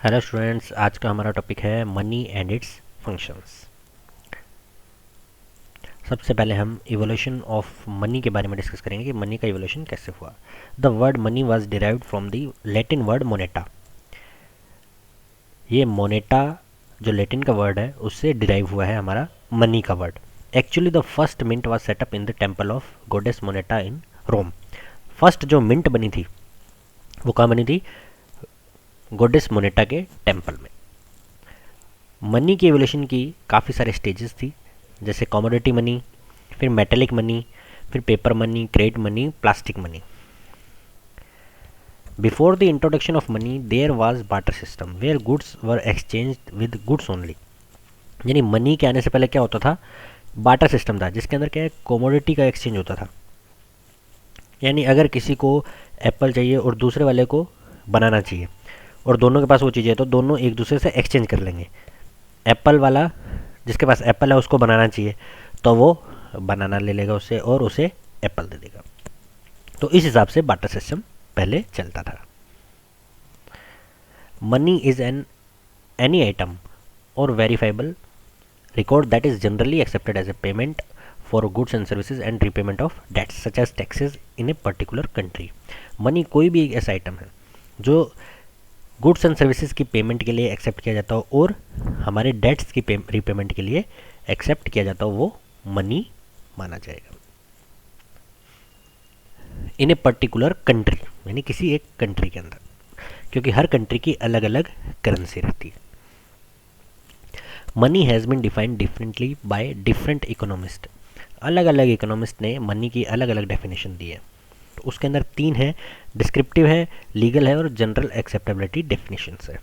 Hello students, आज का हमारा टॉपिक है मनी एंड इट्स फंक्शंस। सबसे पहले हम इवोल्यूशन ऑफ मनी के बारे में डिस्कस करेंगे कि मनी का इवोल्यूशन कैसे हुआ। The word money was derived from the Latin word moneta. ये मोनेटा जो लैटिन का वर्ड है उससे डिराइव हुआ है हमारा मनी का word. Actually the first mint was set up in the temple of goddess Moneta in Rome. First जो मिंट बनी थी वो कहाँ बनी थी? गॉडेस मोनेटा के टेम्पल में। मनी की एवोल्यूशन की काफ़ी सारे स्टेजेस थी, जैसे कमोडिटी मनी, फिर मेटेलिक मनी, फिर paper money, credit money, plastic money. Before the introduction of money there was barter system where goods were exchanged with goods only. यानी मनी के आने से पहले क्या होता था? बार्टर सिस्टम था, जिसके अंदर क्या है, कोमोडिटी का एक्सचेंज होता था। यानी अगर किसी को एप्पल चाहिए और दूसरे वाले को बनाना चाहिए और दोनों के पास वो चीज़ है, तो दोनों एक दूसरे से एक्सचेंज कर लेंगे। एप्पल वाला, जिसके पास एप्पल है, उसको बनाना चाहिए तो वो बनाना ले लेगा उससे और उसे एप्पल दे देगा। तो इस हिसाब से बार्टर सिस्टम पहले चलता था। Money is an any item और verifiable record that is generally accepted as a payment for goods and services and repayment of debts such as taxes in a particular country. Money कोई भी एक ऐसा item है जो goods and services की payment के लिए एक्सेप्ट किया जाता हो और हमारे डेट्स की रीपेमेंट के लिए एक्सेप्ट किया जाता हो, वो मनी माना जाएगा। इन ए पर्टिकुलर कंट्री, यानी किसी एक कंट्री के अंदर, क्योंकि हर कंट्री की अलग अलग करेंसी रहती है। Money has been defined differently by different economist. अलग अलग इकोनॉमिस्ट ने मनी की अलग अलग डेफिनेशन दी है। तो उसके अंदर तीन है, डिस्क्रिप्टिव है, लीगल है और जनरल एक्सेप्टेबिलिटी डेफिनेशंस है।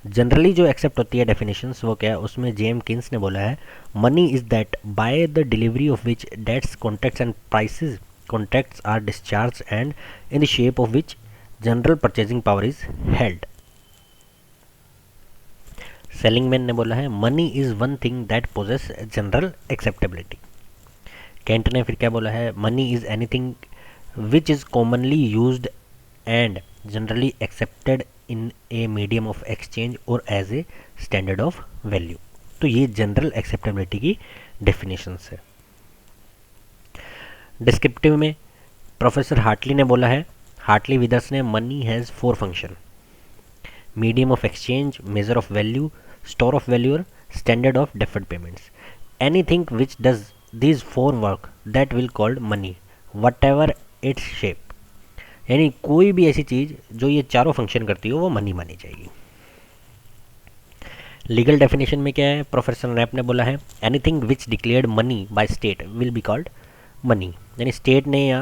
जनरली जो एक्सेप्ट होती है डेफिनेशंस वो क्या है? उसमें जेम किन्स ने बोला है, money is that by the delivery of which debts contracts and prices contracts are discharge and in the shape of which general purchasing power is held. Seligman ने बोला है, money is one thing that possess general acceptability. Kent ने फिर क्या बोला है, money is anything which is commonly used and generally accepted in a medium of exchange or as a standard of value। तो ये जनरल एक्सेप्टेबिलिटी की definitions है। Descriptive में प्रोफेसर हार्टली ने बोला है, हार्टली विदर्स ने, money has four function: medium of exchange, measure of value, store of value और standard of deferred payments. Anything which does these four work that will called money whatever its shape. यानी कोई भी ऐसी चीज़ जो ये चारों function करती हो वो मनी मानी जाएगी। लीगल डेफिनेशन में क्या है? प्रोफेसर रैप ने बोला है, anything which declared money by state will be called money. यानी स्टेट ने या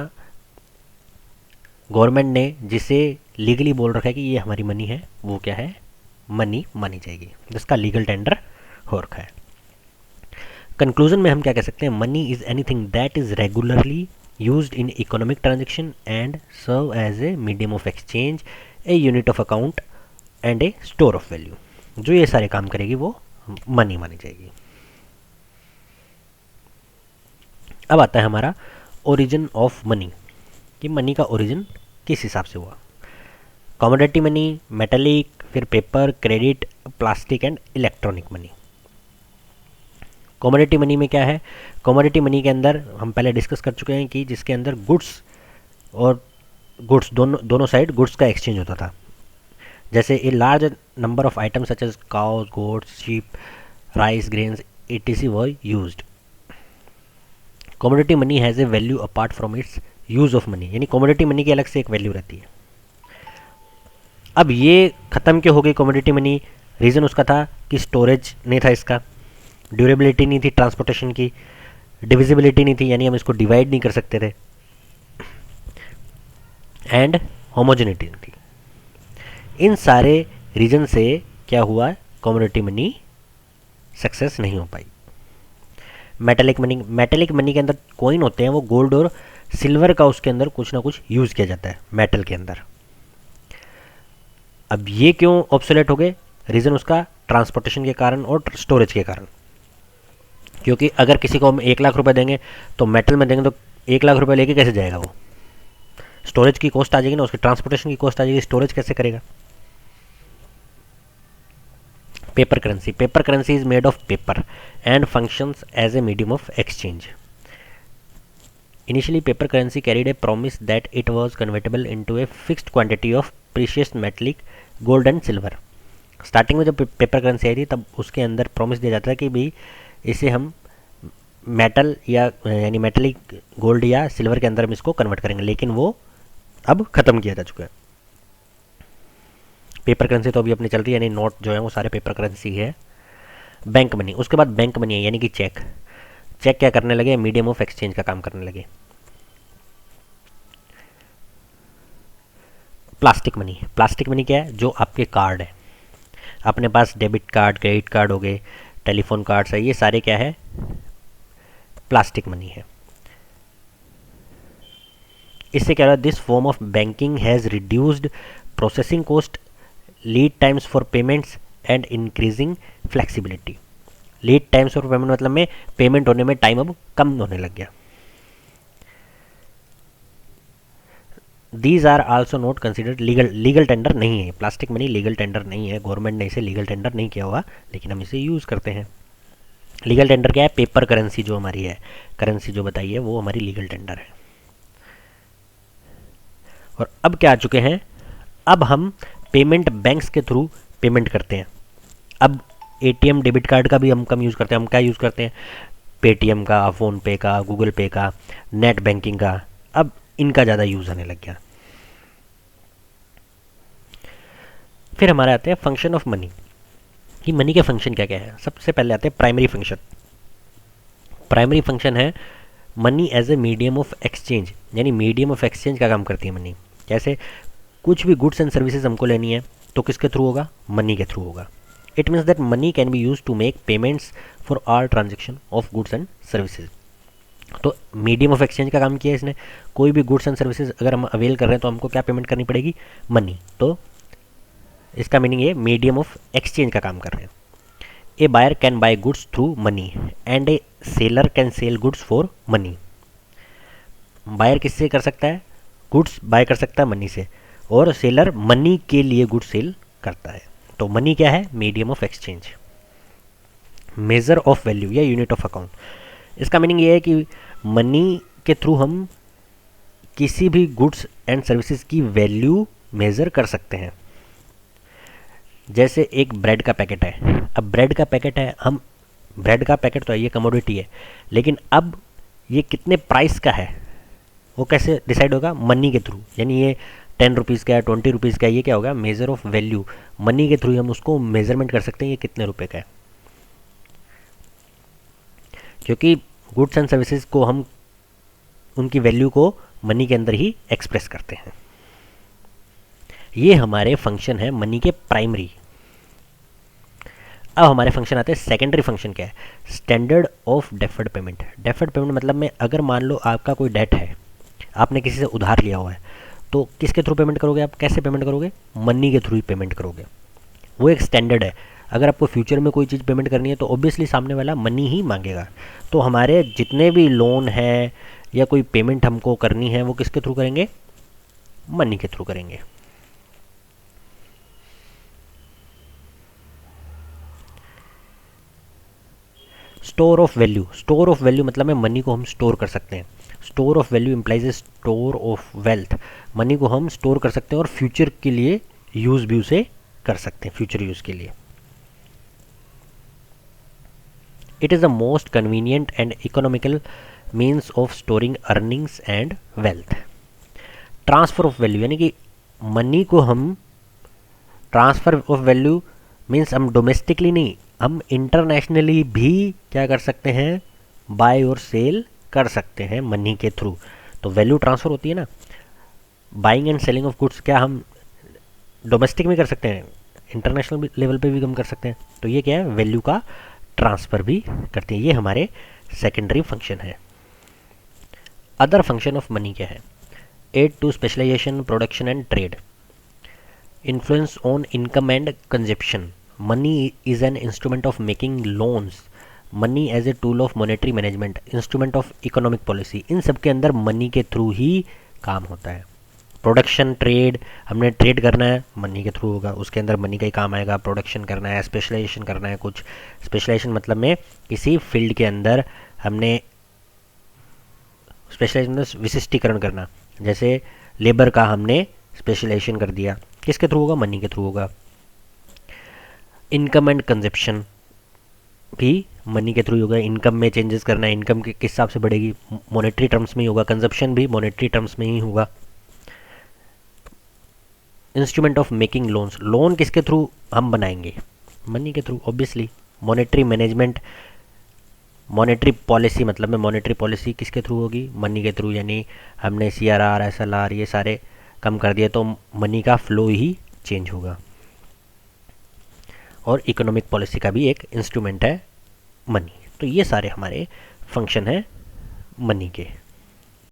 गवर्नमेंट ने जिसे लीगली बोल रखा है कि ये हमारी मनी है, वो क्या है? मनी मानी जाएगी, जिसका लीगल टेंडर हो रखा है। कंक्लूजन में हम क्या कह सकते हैं? Money is anything that is regularly used in economic transaction and serve as a medium of exchange, a unit of account and a store of value। जो ये सारे काम करेगी वो मनी मानी जाएगी। अब आता है हमारा ओरिजिन ऑफ मनी, कि मनी का ओरिजिन किस हिसाब से हुआ। कमोडिटी मनी, मेटेलिक, फिर paper, credit, plastic and electronic money. Commodity money में क्या है? कमोडिटी मनी के अंदर हम पहले डिस्कस कर चुके हैं कि जिसके अंदर गुड्स और गुड्स दोनों साइड गुड्स का एक्सचेंज होता था। जैसे a large number of items such as cows, goats, sheep, rice, grains etc were used. Commodity money has a value apart from its use of money. यानी commodity money की अलग से एक value रहती है। अब ये ख़त्म क्यों हो गई कमोडिटी मनी? रीज़न उसका था कि स्टोरेज नहीं था, इसका ड्यूरेबिलिटी नहीं थी, ट्रांसपोर्टेशन की डिविजिबिलिटी नहीं थी, यानी हम इसको डिवाइड नहीं कर सकते थे, एंड होमोजेनिटी नहीं थी। इन सारे रीजन से क्या हुआ? कमोडिटी मनी सक्सेस नहीं हो पाई। मेटेलिक मनी के अंदर कॉइन होते हैं, वो गोल्ड और सिल्वर का उसके अंदर कुछ ना कुछ यूज़ किया जाता है मेटल के अंदर। अब ये क्यों ऑब्सोलेट हो गए? रीज़न उसका ट्रांसपोर्टेशन के कारण और स्टोरेज के कारण। क्योंकि अगर किसी को हम 1,00,000 रुपये देंगे तो मेटल में देंगे तो 1,00,000 रुपये लेके कैसे जाएगा वो? स्टोरेज की कॉस्ट आ जाएगी ना, उसकी ट्रांसपोर्टेशन की कॉस्ट आ जाएगी, स्टोरेज कैसे करेगा? Paper currency is made of paper and functions as a medium of exchange. Initially, paper currency carried a promise that it was convertible into a fixed quantity of precious metallic gold and silver. Starting में जब paper currency आई थी तब उसके अंदर promise दिया जाता है कि भाई इसे हम मेटल या यानी मेटलिक गोल्ड या सिल्वर के अंदर हम इसको कन्वर्ट करेंगे, लेकिन वो अब ख़त्म किया जा चुका है. पेपर करेंसी तो अभी अपनी चल रही है, यानी नोट जो है वो सारे पेपर करेंसी है. बैंक मनी, उसके बाद बैंक मनी है यानी कि चेक. चेक क्या करने लगे? मीडियम ऑफ एक्सचेंज का काम करने लगे. प्लास्टिक मनी क्या है? जो आपके कार्ड है, अपने पास डेबिट कार्ड, क्रेडिट कार्ड हो गए, टेलीफोन कार्ड्स है, ये सारे क्या है? प्लास्टिक मनी है. इससे क्या हो रहा है? This form of banking has reduced processing cost, lead times for payments and increasing flexibility. Lead times for payment मतलब में पेमेंट होने में टाइम अब कम होने लग गया. These are also not considered legal tender नहीं है. प्लास्टिक मनी लीगल टेंडर नहीं है, गवर्नमेंट ने इसे लीगल टेंडर नहीं किया हुआ, लेकिन हम इसे यूज़ करते हैं. लीगल टेंडर क्या है? पेपर करेंसी जो हमारी है, करेंसी जो बताई है वो हमारी लीगल टेंडर है. और अब क्या आ चुके हैं? अब हम पेमेंट बैंक्स के थ्रू पेमेंट करते हैं. अब एटीएम डेबिट कार्ड का भी हम कम यूज़ करते हैं. हम क्या यूज़ करते हैं? पेटीएम का, फ़ोनपे का, गूगल पे का, नेट बैंकिंग का. अब इनका ज़्यादा यूज़ होने लग गया. फिर हमारे आते हैं फंक्शन ऑफ मनी, कि मनी के फंक्शन क्या क्या है. सबसे पहले आते हैं प्राइमरी फंक्शन. प्राइमरी फंक्शन है money as a medium of exchange, यानी मीडियम ऑफ एक्सचेंज का काम करती है मनी. जैसे कुछ भी गुड्स एंड सर्विसेज हमको लेनी है तो किसके थ्रू होगा? मनी के थ्रू होगा. It means that money can be use to make payments for all transaction of goods and services. तो मीडियम ऑफ एक्सचेंज का काम किया इसने. कोई भी गुड्स एंड सर्विसेज अगर हम अवेल कर रहे हैं तो हमको क्या पेमेंट करनी पड़ेगी? मनी. तो इसका मीनिंग ये मीडियम ऑफ एक्सचेंज का काम कर रहे हैं. A buyer can buy goods through money and a seller can sell goods for money. Buyer किससे कर सकता है? गुड्स बाय कर सकता है मनी से, और सेलर मनी के लिए गुड्स सेल करता है. तो मनी क्या है? Medium of exchange. Measure of value या यूनिट ऑफ अकाउंट. इसका मीनिंग ये है कि मनी के थ्रू हम किसी भी गुड्स एंड सर्विसेज की वैल्यू मेज़र कर सकते हैं. जैसे एक ब्रेड का पैकेट है. अब ब्रेड का पैकेट है, हम ब्रेड का पैकेट तो है, ये कमोडिटी है, लेकिन अब ये कितने प्राइस का है वो कैसे डिसाइड होगा? मनी के थ्रू. यानी ये 10 रुपीज़ का है, 20 रुपीज़ का है, ये क्या होगा? Measure of value. मनी के थ्रू हम उसको मेज़रमेंट कर सकते हैं ये कितने रुपए का है, क्योंकि गुड्स एंड सर्विसेज को हम उनकी वैल्यू को मनी के अंदर ही एक्सप्रेस करते हैं. ये हमारे फंक्शन है मनी के प्राइमरी. अब हमारे फंक्शन आते हैं सेकेंडरी फंक्शन. क्या है? Standard of deferred payment. Deferred payment मतलब में अगर मान लो आपका कोई डेट है, आपने किसी से उधार लिया हुआ है, तो किसके थ्रू पेमेंट करोगे? आप कैसे पेमेंट करोगे? मनी के थ्रू ही पेमेंट करोगे. वो एक स्टैंडर्ड है. अगर आपको फ्यूचर में कोई चीज़ पेमेंट करनी है तो ऑब्वियसली सामने वाला मनी ही मांगेगा. तो हमारे जितने भी लोन है या कोई पेमेंट हमको करनी है वो किसके थ्रू करेंगे? मनी के थ्रू करेंगे. Store of value. Store of value मतलब में मनी को हम स्टोर कर सकते हैं. Store of value implies A store of wealth. Money को हम स्टोर कर सकते हैं और फ्यूचर के लिए यूज़ भी उसे कर सकते हैं, फ्यूचर यूज़ के लिए. It is the most convenient and economical means of storing earnings and wealth. Transfer of value यानी कि मनी को हम ट्रांसफ़र ऑफ वैल्यू मीन्स हम डोमेस्टिकली नहीं, हम इंटरनेशनली भी क्या कर सकते हैं? बाय और सेल कर सकते हैं मनी के थ्रू. तो वैल्यू ट्रांसफ़र होती है ना. Buying and selling of goods क्या हम डोमेस्टिक में कर सकते हैं, इंटरनेशनल लेवल पे भी हम कर सकते हैं. तो ये क्या है? वैल्यू का ट्रांसफ़र भी करते हैं. ये हमारे सेकेंडरी फंक्शन है. अदर फंक्शन ऑफ मनी क्या है? Aid to specialisation, production and trade. Influence on income and consumption. Money is an instrument of making loans. Money as a tool of monetary management, instrument of economic policy. इन सब के अंदर money के through ही काम होता है. Production, trade, हमने trade करना है मनी के थ्रू होगा, उसके अंदर मनी का ही काम आएगा। प्रोडक्शन करना है, स्पेशलाइजेशन करना है, कुछ स्पेशलाइजेशन मतलब में किसी फील्ड के अंदर हमने स्पेशलाइजेशन में विशिष्टीकरण करना, जैसे लेबर का हमने स्पेशलाइजेशन कर दिया, किसके थ्रू होगा? मनी के थ्रू होगा। इनकम एंड कंजप्शन भी मनी के थ्रू ही होगा। इनकम में चेंजेस करना है, इनकम किस हिसाब से बढ़ेगी? मॉनेटरी टर्म्स में ही होगा। कंजप्शन भी मॉनेटरी टर्म्स में ही होगा। Instrument of making loans, loan किसके थ्रू हम बनाएंगे? मनी के through obviously. Monetary management, monetary policy मतलब में मॉनेटरी पॉलिसी किसके थ्रू होगी? मनी के थ्रू, यानी हमने CRR, SLR ये सारे कम कर दिए तो मनी का फ्लो ही चेंज होगा। और इकोनॉमिक पॉलिसी का भी एक इंस्ट्रूमेंट है मनी। तो ये सारे हमारे फंक्शन हैं मनी के।